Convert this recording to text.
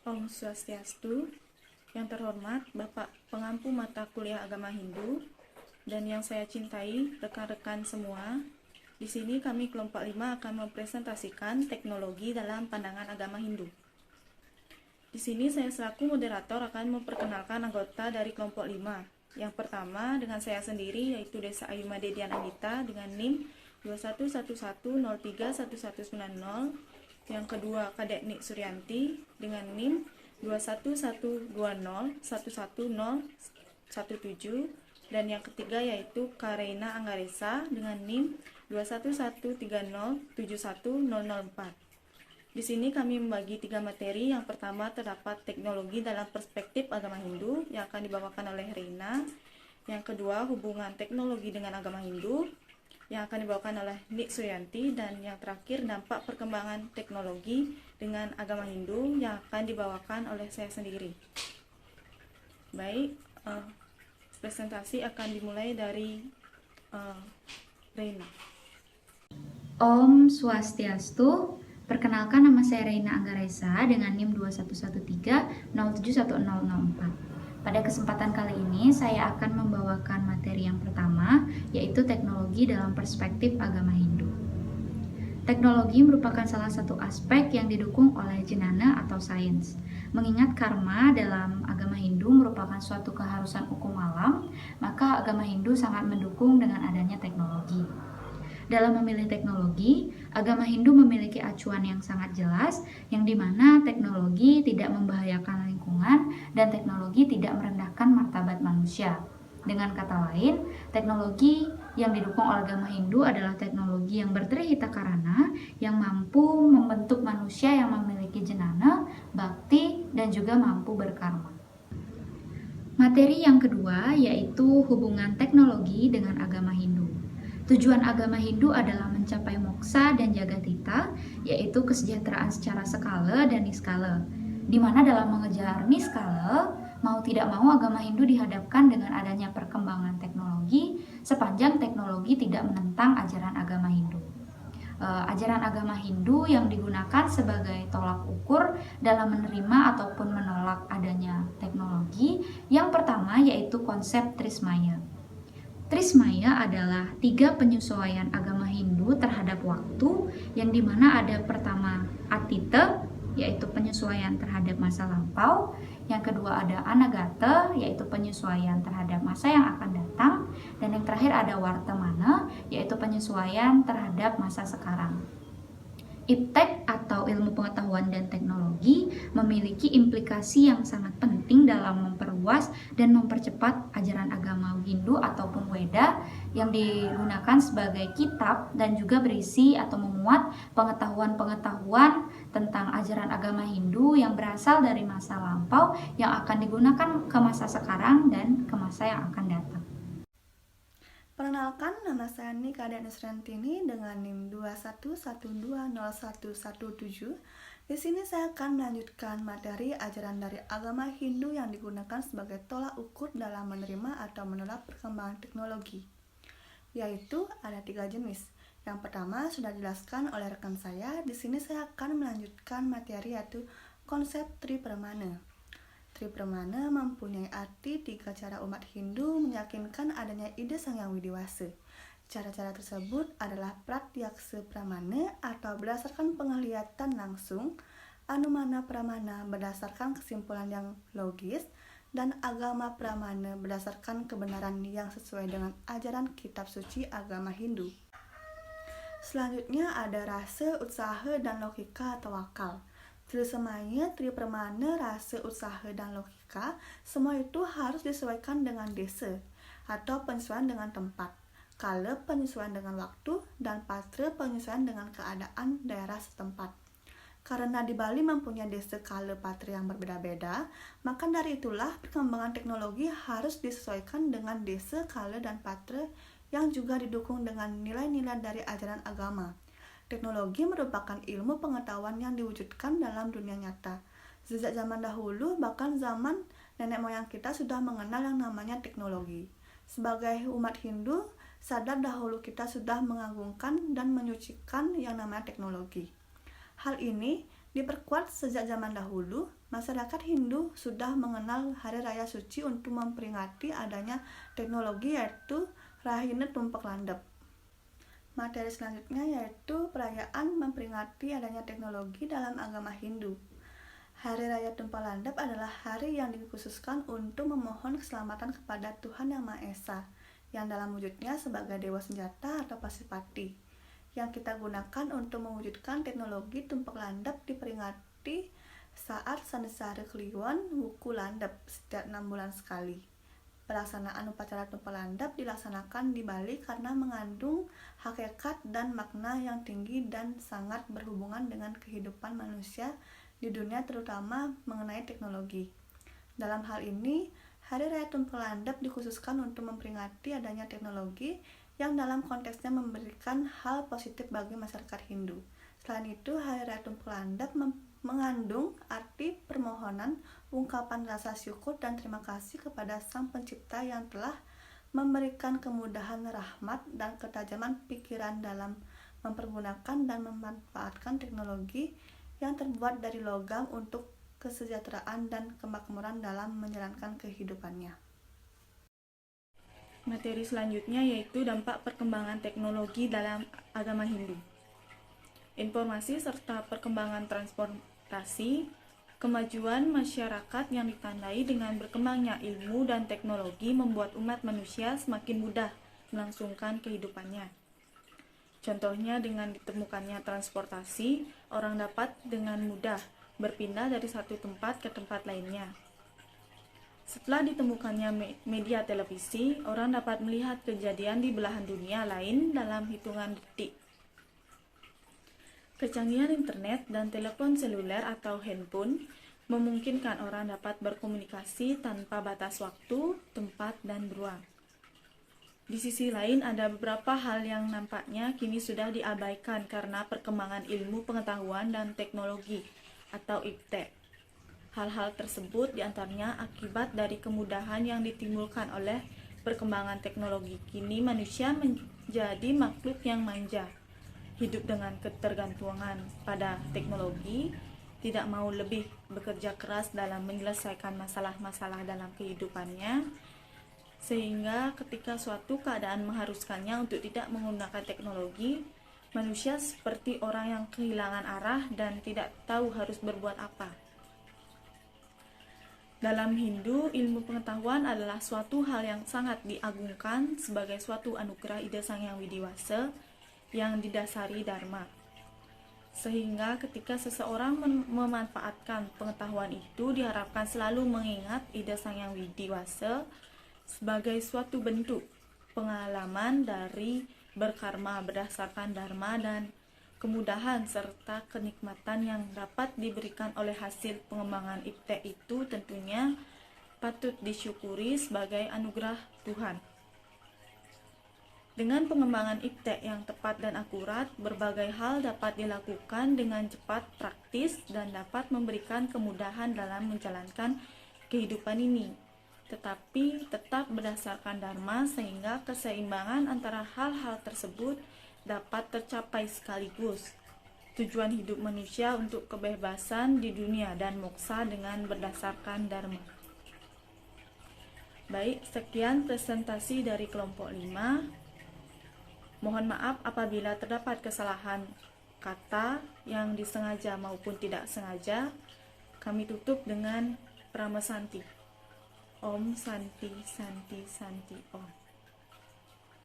Om Swastiastu, yang terhormat Bapak Pengampu Mata Kuliah Agama Hindu dan yang saya cintai rekan-rekan semua. Di sini kami kelompok 5 akan mempresentasikan teknologi dalam pandangan agama Hindu. Di sini saya selaku moderator akan memperkenalkan anggota dari kelompok 5. Yang pertama dengan saya sendiri yaitu Desa Ayumade Dian Anita dengan NIM 2111031190. Yang kedua Kadek Nik Suryanti dengan NIM 2112011017. Dan yang ketiga yaitu Kareina Anggaresa dengan NIM 2113071004. Di sini kami membagi 3 materi. Yang pertama terdapat teknologi dalam perspektif agama Hindu yang akan dibawakan oleh Reina. Yang kedua hubungan teknologi dengan agama Hindu yang akan dibawakan oleh Nik Suryanti. Dan yang terakhir dampak perkembangan teknologi dengan agama Hindu yang akan dibawakan oleh saya sendiri. Baik, presentasi akan dimulai dari Reina. Om Swastiastu. Perkenalkan, nama saya Reina Anggaresa dengan NIM 2113071004. Pada kesempatan kali ini saya akan membawakan materi yang pertama, yaitu teknologi dalam perspektif agama Hindu. Teknologi merupakan salah satu aspek yang didukung oleh jenana atau sains. Mengingat karma dalam agama Hindu merupakan suatu keharusan hukum alam, maka agama Hindu sangat mendukung dengan adanya teknologi. Dalam memilih teknologi, agama Hindu memiliki acuan yang sangat jelas, yang dimana teknologi tidak membahayakan lingkungan dan teknologi tidak merendahkan martabat manusia. Dengan kata lain, teknologi yang didukung oleh agama Hindu adalah teknologi yang bertrihita karana, yang mampu membentuk manusia yang memiliki jenana, bakti, dan juga mampu berkarma. Materi yang kedua yaitu hubungan teknologi dengan agama Hindu. Tujuan agama Hindu adalah mencapai moksa dan jagatita, yaitu kesejahteraan secara skala dan niskala. Di mana dalam mengejar niskala, mau tidak mau agama Hindu dihadapkan dengan adanya perkembangan teknologi sepanjang teknologi tidak menentang ajaran agama Hindu. Ajaran agama Hindu yang digunakan sebagai tolak ukur dalam menerima ataupun menolak adanya teknologi. Yang pertama yaitu konsep Trismaya. Trismaya adalah 3 penyesuaian agama Hindu terhadap waktu, yang dimana ada pertama Atita, yaitu penyesuaian terhadap masa lampau. Yang kedua ada Anagata, yaitu penyesuaian terhadap masa yang akan datang. Dan yang terakhir ada Wartamana, yaitu penyesuaian terhadap masa sekarang. Iptek atau ilmu pengetahuan dan teknologi memiliki implikasi yang sangat penting dalam memperluas dan mempercepat ajaran agama Hindu ataupun Weda yang digunakan sebagai kitab dan juga berisi atau memuat pengetahuan-pengetahuan tentang ajaran agama Hindu yang berasal dari masa lampau yang akan digunakan ke masa sekarang dan ke masa yang akan datang. Perkenalkan, nama saya Nika Kadek Nusrantini dengan NIM 21110117. Di sini saya akan melanjutkan materi ajaran dari agama Hindu yang digunakan sebagai tolak ukur dalam menerima atau menolak perkembangan teknologi. Yaitu ada 3 jenis. Yang pertama sudah dijelaskan oleh rekan saya. Di sini saya akan melanjutkan materi yaitu konsep Tripramana. Tripramana mempunyai arti 3 cara umat Hindu meyakinkan adanya ide Sang Yang Widiwasa. Cara-cara tersebut adalah Pratyaksa Pramana atau berdasarkan penglihatan langsung, Anumana Pramana berdasarkan kesimpulan yang logis, dan Agama Pramana berdasarkan kebenaran yang sesuai dengan ajaran kitab suci agama Hindu. Selanjutnya ada rasa, usaha, dan logika atau akal. Trisemaya, Tripramana, rasa, usaha, dan logika, semua itu harus disesuaikan dengan desa atau penyesuaian dengan tempat, kala penyesuaian dengan waktu, dan patra penyesuaian dengan keadaan daerah setempat. Karena di Bali mempunyai desa kala patra yang berbeda-beda, maka dari itulah perkembangan teknologi harus disesuaikan dengan desa, kala, dan patra yang juga didukung dengan nilai-nilai dari ajaran agama. Teknologi merupakan ilmu pengetahuan yang diwujudkan dalam dunia nyata. Sejak zaman dahulu, bahkan zaman nenek moyang kita sudah mengenal yang namanya teknologi. Sebagai umat Hindu, sadar dahulu kita sudah mengagungkan dan menyucikan yang namanya teknologi. Hal ini Diperkuat sejak zaman dahulu, masyarakat Hindu sudah mengenal hari raya suci untuk memperingati adanya teknologi, yaitu Rahina Tumpak Landep. Materi selanjutnya yaitu perayaan memperingati adanya teknologi dalam agama Hindu. Hari Raya Tumpah Landep adalah hari yang dikhususkan untuk memohon keselamatan kepada Tuhan Yang Maha Esa, yang dalam wujudnya sebagai Dewa Senjata atau Pasipati, yang kita gunakan untuk mewujudkan teknologi Tumpak Landep diperingati saat Sandesari Kliwon Wuku Landep setiap 6 bulan sekali. Pelaksanaan upacara Tumpah Landep dilaksanakan di Bali karena mengandung hakikat dan makna yang tinggi dan sangat berhubungan dengan kehidupan manusia di dunia, terutama mengenai teknologi. Dalam hal ini, Hari Raya Tumpah Landep dikhususkan untuk memperingati adanya teknologi yang dalam konteksnya memberikan hal positif bagi masyarakat Hindu. Selain itu, Hari Raya Tumpah Landep mengandung arti permohonan, ungkapan rasa syukur dan terima kasih kepada Sang Pencipta yang telah memberikan kemudahan, rahmat, dan ketajaman pikiran dalam mempergunakan dan memanfaatkan teknologi yang terbuat dari logam untuk kesejahteraan dan kemakmuran dalam menjalankan kehidupannya. Materi selanjutnya yaitu dampak perkembangan teknologi dalam agama Hindu. Informasi serta perkembangan transportasi, kemajuan masyarakat yang ditandai dengan berkembangnya ilmu dan teknologi membuat umat manusia semakin mudah melangsungkan kehidupannya. Contohnya dengan ditemukannya transportasi, orang dapat dengan mudah berpindah dari satu tempat ke tempat lainnya. Setelah ditemukannya media televisi, orang dapat melihat kejadian di belahan dunia lain dalam hitungan detik. Kecanggihan internet dan telepon seluler atau handphone memungkinkan orang dapat berkomunikasi tanpa batas waktu, tempat, dan ruang. Di sisi lain, ada beberapa hal yang nampaknya kini sudah diabaikan karena perkembangan ilmu pengetahuan dan teknologi atau IPTEK. Hal-hal tersebut diantaranya akibat dari kemudahan yang ditimbulkan oleh perkembangan teknologi. Kini manusia menjadi makhluk yang manja, hidup dengan ketergantungan pada teknologi, tidak mau lebih bekerja keras dalam menyelesaikan masalah-masalah dalam kehidupannya, sehingga ketika suatu keadaan mengharuskannya untuk tidak menggunakan teknologi, manusia seperti orang yang kehilangan arah dan tidak tahu harus berbuat apa. Dalam Hindu, ilmu pengetahuan adalah suatu hal yang sangat diagungkan sebagai suatu anugerah Ida Sang Hyang Widiwasa yang didasari Dharma. Sehingga ketika seseorang memanfaatkan pengetahuan itu, diharapkan selalu mengingat Ida Sang Hyang Widiwasa sebagai suatu bentuk pengalaman dari berkarma berdasarkan dharma dan kemudahan serta kenikmatan yang dapat diberikan oleh hasil pengembangan IPTEK itu tentunya patut disyukuri sebagai anugerah Tuhan. Dengan pengembangan IPTEK yang tepat dan akurat, berbagai hal dapat dilakukan dengan cepat, praktis, dan dapat memberikan kemudahan dalam menjalankan kehidupan ini, tetapi tetap berdasarkan dharma sehingga keseimbangan antara hal-hal tersebut dapat tercapai sekaligus. Tujuan hidup manusia untuk kebebasan di dunia dan moksa dengan berdasarkan dharma. Baik, sekian presentasi dari kelompok 5. Mohon maaf apabila terdapat kesalahan kata yang disengaja maupun tidak sengaja. Kami tutup dengan Prama Santi. Om Santi Santi Santi Om.